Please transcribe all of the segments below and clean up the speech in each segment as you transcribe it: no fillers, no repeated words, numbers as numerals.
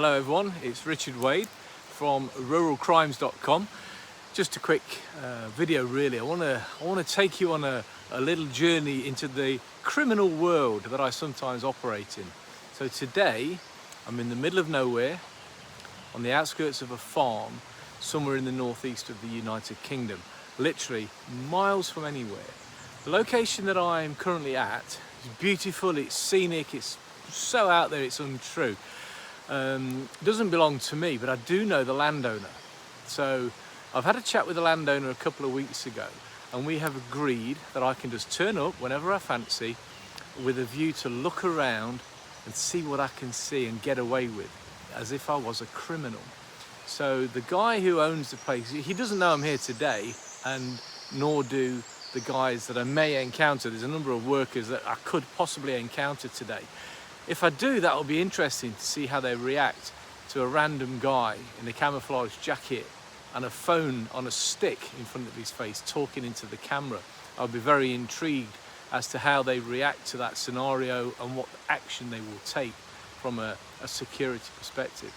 Hello everyone, it's Richard Wade from ruralcrimes.com. Just a quick video really. I want to take you on a little journey into the criminal world that I sometimes operate in. So today I'm in the middle of nowhere on the outskirts of a farm somewhere in the northeast of the United Kingdom, literally miles from anywhere. The location that I'm currently at is beautiful, it's scenic, it's so out there it's untrue. It doesn't belong to me, but I do know the landowner. So I've had a chat with the landowner a couple of weeks ago, and we have agreed that I can just turn up whenever I fancy with a view to look around and see what I can see and get away with, as if I was a criminal. So the guy who owns the place, he doesn't know I'm here today, and nor do the guys that I may encounter. There's a number of workers that I could possibly encounter today. If I do, that will be interesting to see how they react to a random guy in a camouflage jacket and a phone on a stick in front of his face talking into the camera. I'll be very intrigued as to how they react to that scenario and what action they will take from a security perspective.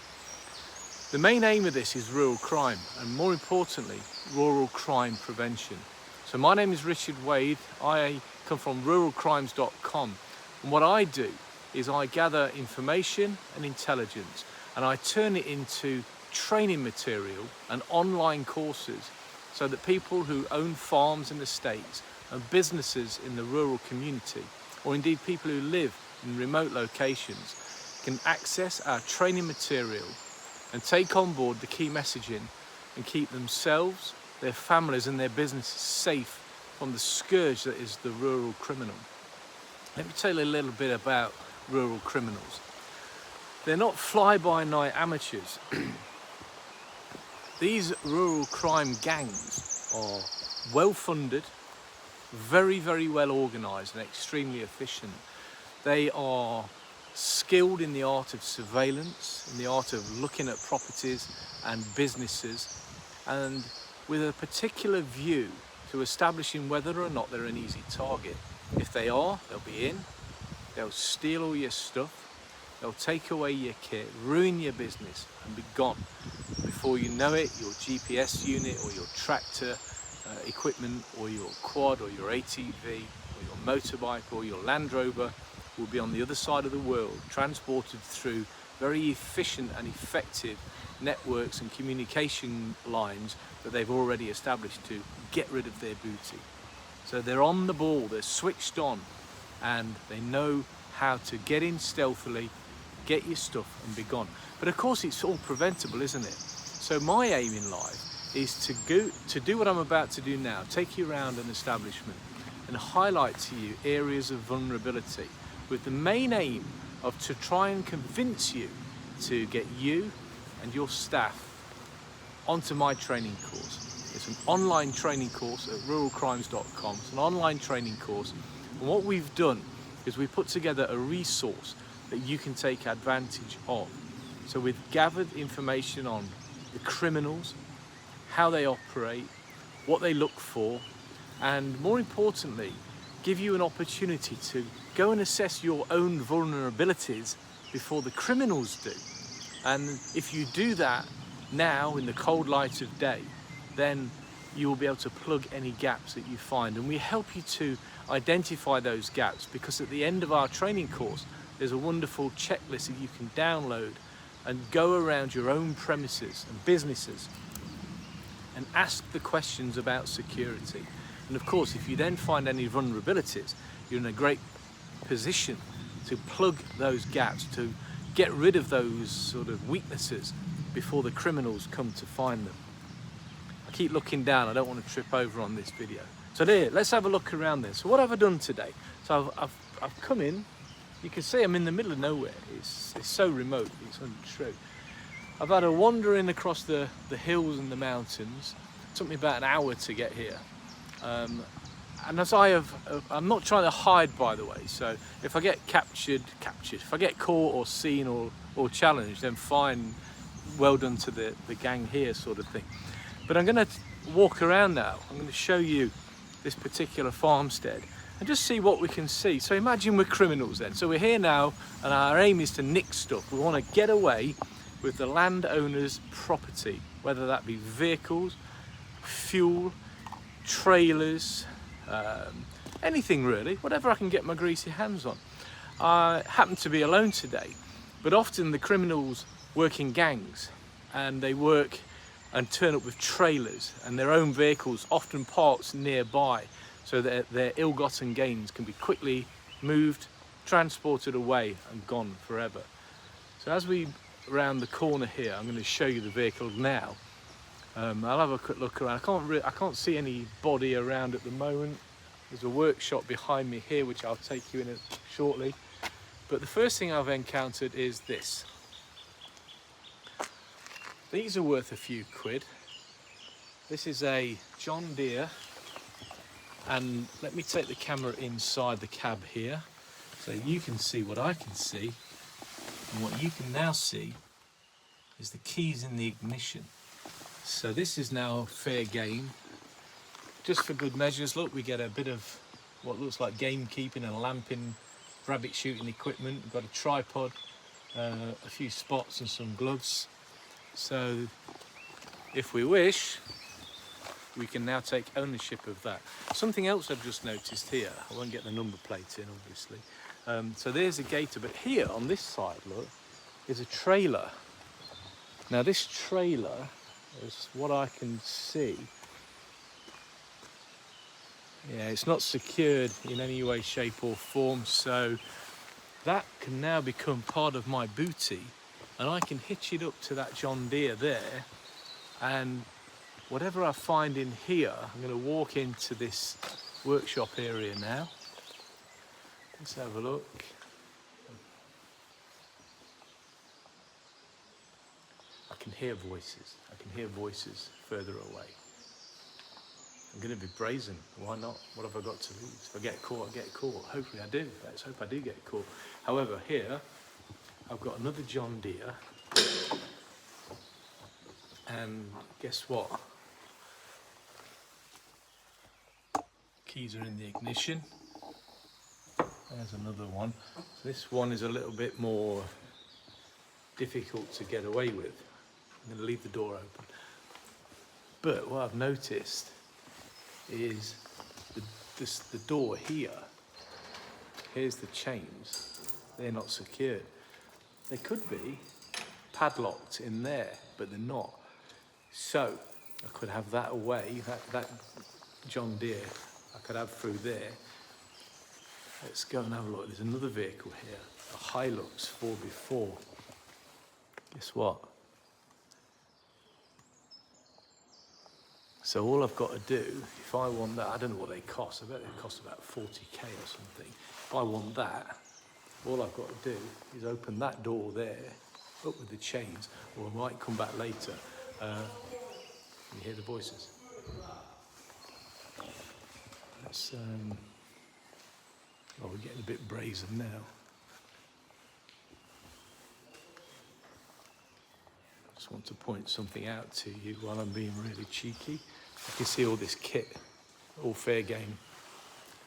The main aim of this is rural crime, and more importantly, rural crime prevention. So my name is Richard Wade. I come from ruralcrimes.com, and what I do is I gather information and intelligence and I turn it into training material and online courses so that people who own farms in the States and businesses in the rural community, or indeed people who live in remote locations, can access our training material and take on board the key messaging and keep themselves, their families and their businesses safe from the scourge that is the rural criminal. Let me tell you a little bit about rural criminals. They're not fly-by-night amateurs. These rural crime gangs are well-funded, very, very well organised and extremely efficient. They are skilled in the art of surveillance, in the art of looking at properties and businesses, and with a particular view to establishing whether or not they're an easy target. If they are, they'll be in. They'll steal all your stuff, they'll take away your kit, ruin your business and be gone. Before you know it, your GPS unit or your tractor equipment or your quad or your ATV or your motorbike or your Land Rover will be on the other side of the world, transported through very efficient and effective networks and communication lines that they've already established to get rid of their booty. So they're on the ball, they're switched on, and they know how to get in stealthily, get your stuff and be gone. But of course it's all preventable, isn't it? So my aim in life is to do what I'm about to do now, take you around an establishment and highlight to you areas of vulnerability, with the main aim of to try and convince you to get you and your staff onto my training course. It's an online training course at ruralcrimes.com. It's an online training course. And what we've done is we've put together a resource that you can take advantage of. So we've gathered information on the criminals, how they operate, what they look for, and more importantly, give you an opportunity to go and assess your own vulnerabilities before the criminals do. And if you do that now in the cold light of day, then you will be able to plug any gaps that you find, and we help you to identify those gaps, because at the end of our training course there's a wonderful checklist that you can download and go around your own premises and businesses and ask the questions about security. And of course, if you then find any vulnerabilities, you're in a great position to plug those gaps, to get rid of those sort of weaknesses before the criminals come to find them. I keep looking down, I don't want to trip over on this video. So there, let's have a look around there. So what have I done today? So I've come in, you can see I'm in the middle of nowhere. It's so remote, it's untrue. I've had a wander in across the hills and the mountains. It took me about an hour to get here. And as I'm not trying to hide, by the way, so if I get captured, if I get caught or seen or challenged, then fine, well done to the gang here, sort of thing. But I'm going to walk around now. I'm going to show you this particular farmstead and just see what we can see. So imagine we're criminals then. So we're here now and our aim is to nick stuff. We want to get away with the landowner's property, whether that be vehicles, fuel, trailers, anything really, whatever I can get my greasy hands on. I happen to be alone today, but often the criminals work in gangs, and they work and turn up with trailers and their own vehicles, often parked nearby, so that their ill-gotten gains can be quickly moved, transported away and gone forever. So as we round the corner here, I'm going to show you the vehicle now. I'll have a quick look around. I can't see any body around at the moment. There's a workshop behind me here, which I'll take you in shortly. But the first thing I've encountered is this. These are worth a few quid. This is a John Deere, and let me take the camera inside the cab here so you can see what I can see. And what you can now see is the keys in the ignition. So this is now fair game. Just for good measures, look, we get a bit of what looks like gamekeeping and lamping, rabbit shooting equipment. We've got a tripod, a few spots and some gloves. So if we wish, we can now take ownership of that. Something else I've just noticed here, I won't get the number plate in obviously. So there's a gator, but here on this side, look, is a trailer. Now this trailer, is what I can see, yeah, it's not secured in any way, shape or form, so that can now become part of my booty, and I can hitch it up to that John Deere there, and whatever I find in here, I'm going to walk into this workshop area now. Let's have a look. I can hear voices. I can hear voices further away. I'm going to be brazen. Why not? What have I got to lose? If I get caught, I get caught. Hopefully I do. Let's hope I do get caught. However, here I've got another John Deere. And guess what? Keys are in the ignition. There's another one. This one is a little bit more difficult to get away with. I'm going to leave the door open. But what I've noticed is the door here. Here's the chains. They're not secured. They could be padlocked in there, but they're not. So I could have that away, that John Deere, I could have through there. Let's go and have a look. There's another vehicle here, a Hilux 4x4. Guess what? So all I've got to do, if I want that, I don't know what they cost, I bet they cost about 40k or something. If I want that, all I've got to do is open that door there, up with the chains, or I might come back later. You hear the voices? Let's, oh, we're getting a bit brazen now. I just want to point something out to you while I'm being really cheeky. You can see all this kit, all fair game.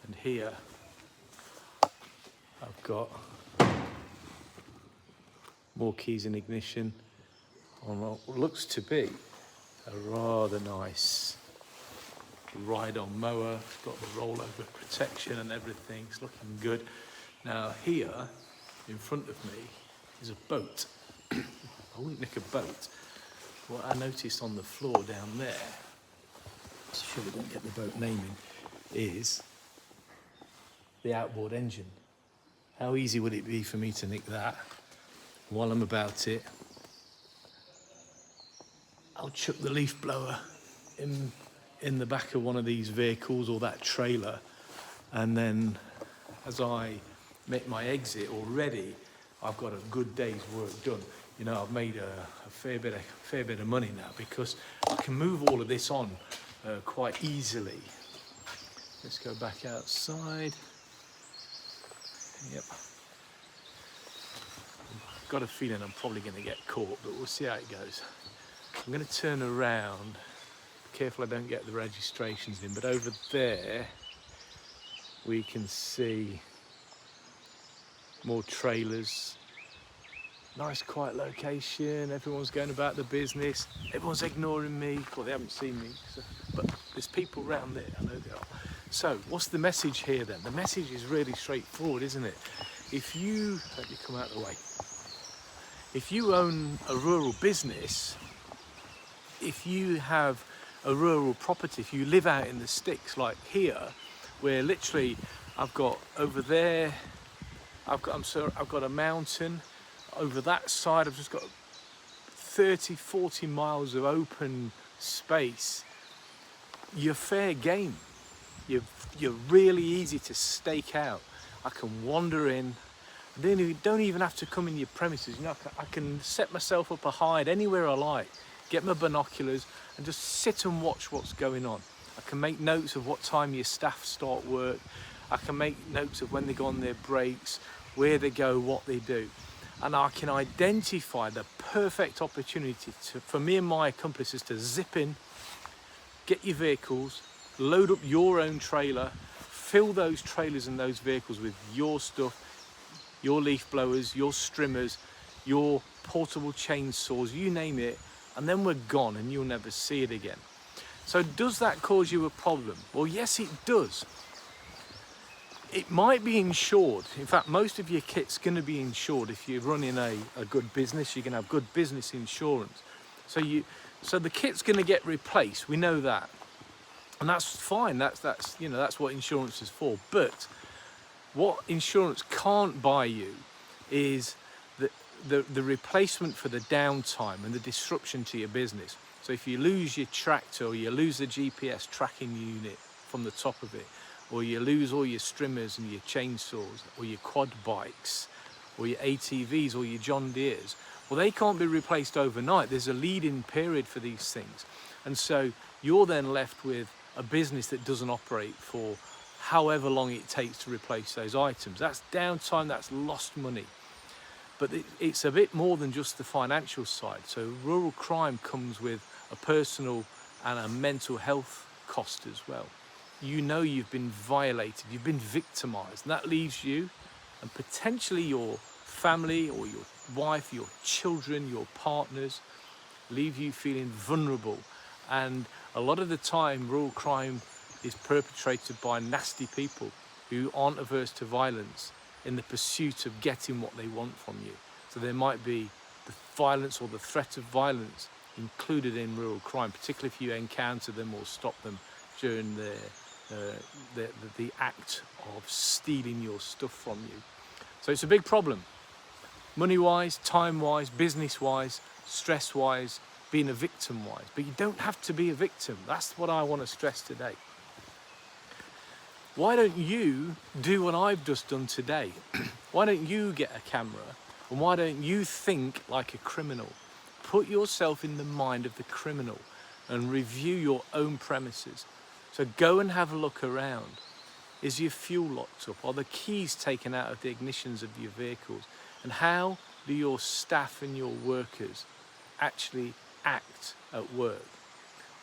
And here, I've got more keys in ignition on what looks to be a rather nice ride-on mower. It's got the rollover protection and everything. It's looking good. Now here, in front of me, is a boat. I wouldn't nick a boat. What I noticed on the floor down there, sure we don't get the boat naming, is the outboard engine. How easy would it be for me to nick that? While I'm about it, I'll chuck the leaf blower in the back of one of these vehicles or that trailer, and then as I make my exit already, I've got a good day's work done. You know, I've made a fair bit of money now because I can move all of this on quite easily. Let's go back outside. Yep. Got a feeling I'm probably going to get caught, but we'll see how it goes. I'm going to turn around. Careful I don't get the registrations in, but over there we can see more trailers, nice quiet location, everyone's going about the business, everyone's ignoring me, well they haven't seen me, so, but there's people around there, I know they are. So what's the message here then? The message is really straightforward, isn't it? If you, let me come out of the way, if you own a rural business, if you have a rural property, if you live out in the sticks like here, where literally I've got over there, I've got a mountain, over that side I've just got 30, 40 miles of open space, you're fair game. You're really easy to stake out. I can wander in, don't even have to come in your premises. You know, I can set myself up a hide anywhere I like, get my binoculars and just sit and watch what's going on. I can make notes of what time your staff start work. I can make notes of when they go on their breaks, where they go, what they do. And I can identify the perfect opportunity for me and my accomplices to zip in, get your vehicles, load up your own trailer, fill those trailers and those vehicles with your stuff, your leaf blowers, your strimmers, your portable chainsaws, you name it, and then we're gone and you'll never see it again. So does that cause you a problem? Well, yes, it does. It might be insured. In fact, most of your kit's going to be insured. If you're running a good business, you're going to have good business insurance. So the kit's going to get replaced. We know that, and that's fine. That's what insurance is for. But what insurance can't buy you is the replacement for the downtime and the disruption to your business. So if you lose your tractor, or you lose the GPS tracking unit from the top of it, or you lose all your strimmers and your chainsaws, or your quad bikes, or your ATVs, or your John Deeres, well, they can't be replaced overnight. There's a lead-in period for these things. And so you're then left with a business that doesn't operate for however long it takes to replace those items. That's downtime, that's lost money. But it's a bit more than just the financial side. So rural crime comes with a personal and a mental health cost as well. You know you've been violated, you've been victimized, and that leaves you and potentially your family or your wife, your children, your partners, leave you feeling vulnerable. And a lot of the time, rural crime is perpetrated by nasty people who aren't averse to violence in the pursuit of getting what they want from you. So there might be the violence or the threat of violence included in rural crime, particularly if you encounter them or stop them during the act of stealing your stuff from you. So it's a big problem, money-wise, time-wise, business-wise, stress-wise, being a victim-wise. But you don't have to be a victim. That's what I want to stress today. Why don't you do what I've just done today? Why don't you get a camera, and why don't you think like a criminal? Put yourself in the mind of the criminal and review your own premises. So go and have a look around. Is your fuel locked up? Are the keys taken out of the ignitions of your vehicles? And how do your staff and your workers actually act at work?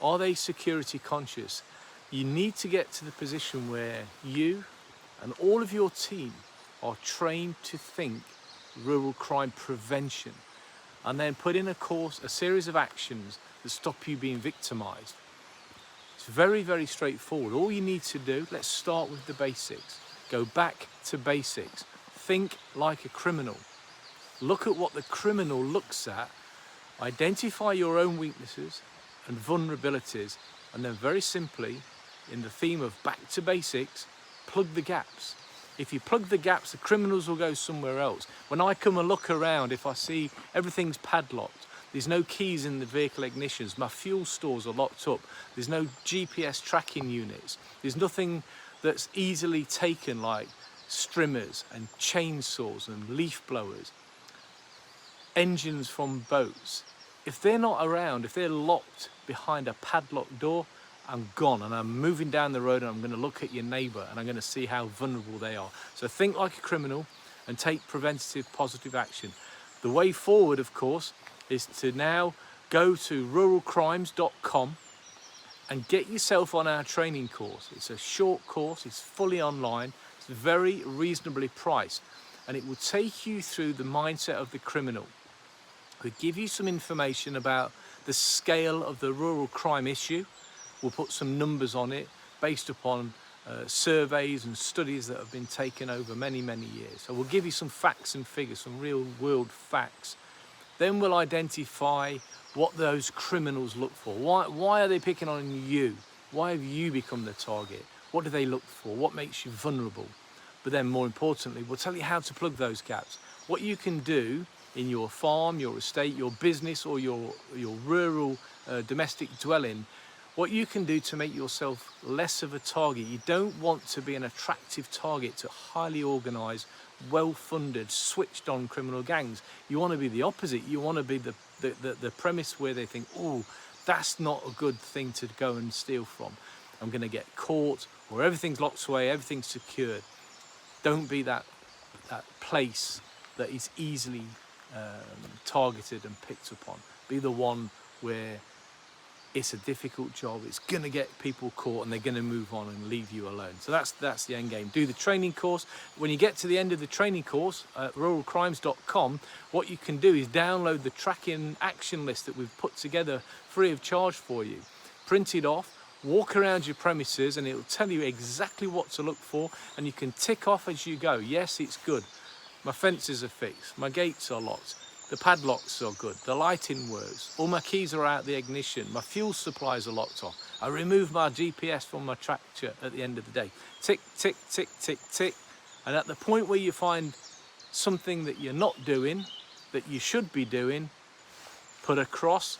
Are they security conscious? You need to get to the position where you and all of your team are trained to think rural crime prevention, and then put in a series of actions that stop you being victimized. It's very, very straightforward. All you need to do, let's start with the basics. Go back to basics. Think like a criminal. Look at what the criminal looks at. Identify your own weaknesses and vulnerabilities, and then very simply, in the theme of back to basics, plug the gaps. If you plug the gaps, the criminals will go somewhere else. When I come and look around, if I see everything's padlocked, there's no keys in the vehicle ignitions, my fuel stores are locked up, there's no GPS tracking units, there's nothing that's easily taken like strimmers and chainsaws and leaf blowers, engines from boats. If they're not around, if they're locked behind a padlocked door, I'm gone, and I'm moving down the road and I'm going to look at your neighbour and I'm going to see how vulnerable they are. So think like a criminal and take preventative positive action. The way forward, of course, is to now go to ruralcrimes.com and get yourself on our training course. It's a short course, it's fully online, it's very reasonably priced, and it will take you through the mindset of the criminal. We'll give you some information about the scale of the rural crime issue. We'll put some numbers on it based upon surveys and studies that have been taken over many years. So we'll give you some facts and figures, some real world facts. Then we'll identify what those criminals look for. Why are they picking on you? Why have you become the target? What do they look for? What makes you vulnerable? But then more importantly, we'll tell you how to plug those gaps. What you can do in your farm, your estate, your business, or your rural domestic dwelling, what you can do to make yourself less of a target. You don't want to be an attractive target to highly organised, well-funded, switched-on criminal gangs. You want to be the opposite. You want to be the premise where they think, oh, that's not a good thing to go and steal from. I'm going to get caught, or everything's locked away, everything's secured. Don't be that place that is easily targeted and picked upon. Be the one where it's a difficult job, it's going to get people caught, and they're going to move on and leave you alone. So that's the end game. Do the training course. When you get to the end of the training course at ruralcrimes.com, what you can do is download the tracking action list that we've put together free of charge for you. Print it off, walk around your premises, and it'll tell you exactly what to look for, and you can tick off as you go. Yes, it's good. My fences are fixed, my gates are locked, the padlocks are good, the lighting works, all my keys are out the ignition, my fuel supplies are locked off, I remove my GPS from my tractor at the end of the day. Tick, tick, tick, tick, tick. And at the point where you find something that you're not doing, that you should be doing, put a cross,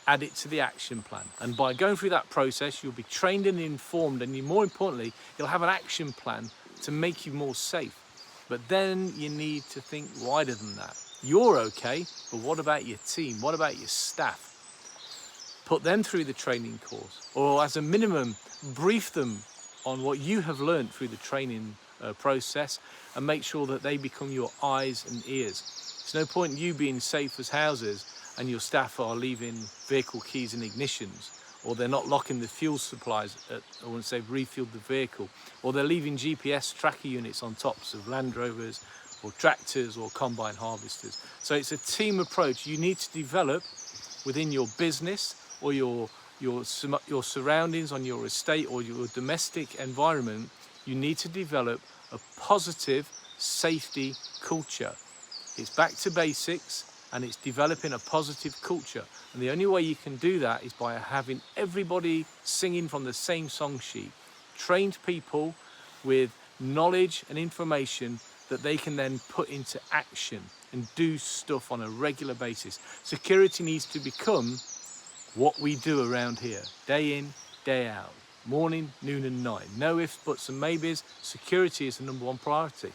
add it to the action plan. And by going through that process, you'll be trained and informed, and more importantly, you'll have an action plan to make you more safe. But then you need to think wider than that. You're okay, but what about your team? What about your staff? Put them through the training course, or as a minimum, brief them on what you have learned through the training process, and make sure that they become your eyes and ears. There's no point in you being safe as houses and your staff are leaving vehicle keys and ignitions, or they're not locking the fuel supplies once they've refueled the vehicle, or they're leaving GPS tracker units on tops of Land Rovers or tractors or combine harvesters. So it's a team approach you need to develop within your business or your surroundings on your estate or your domestic environment. You need to develop a positive safety culture. It's back to basics, and it's developing a positive culture. And the only way you can do that is by having everybody singing from the same song sheet. Trained people with knowledge and information that they can then put into action and do stuff on a regular basis. Security needs to become what we do around here, day in, day out, morning, noon and night. No ifs, buts and maybes. Security is the number one priority.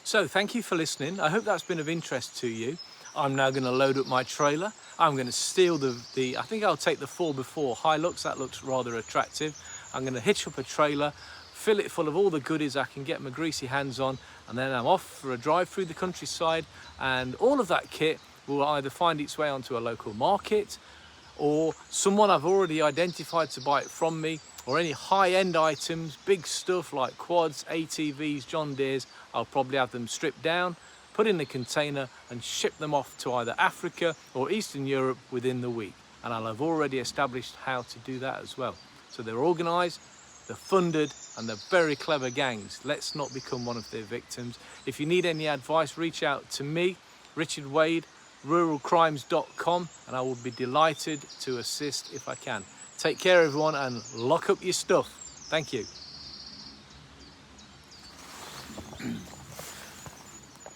So thank you for listening. I hope that's been of interest to you. I'm now going to load up my trailer. I'm going to steal I think I'll take the 4x4 Hilux. That looks rather attractive. I'm going to hitch up a trailer, fill it full of all the goodies I can get my greasy hands on, and then I'm off for a drive through the countryside, and all of that kit will either find its way onto a local market, or someone I've already identified to buy it from me, or any high-end items, big stuff like quads, ATVs, John Deeres. I'll probably have them stripped down, put in a container and ship them off to either Africa or Eastern Europe within the week. And I'll have already established how to do that as well. So they're organised, they're funded, and they're very clever gangs. Let's not become one of their victims. If you need any advice, reach out to me, Richard Wade, ruralcrimes.com, and I will be delighted to assist if I can. Take care everyone, and lock up your stuff. Thank you.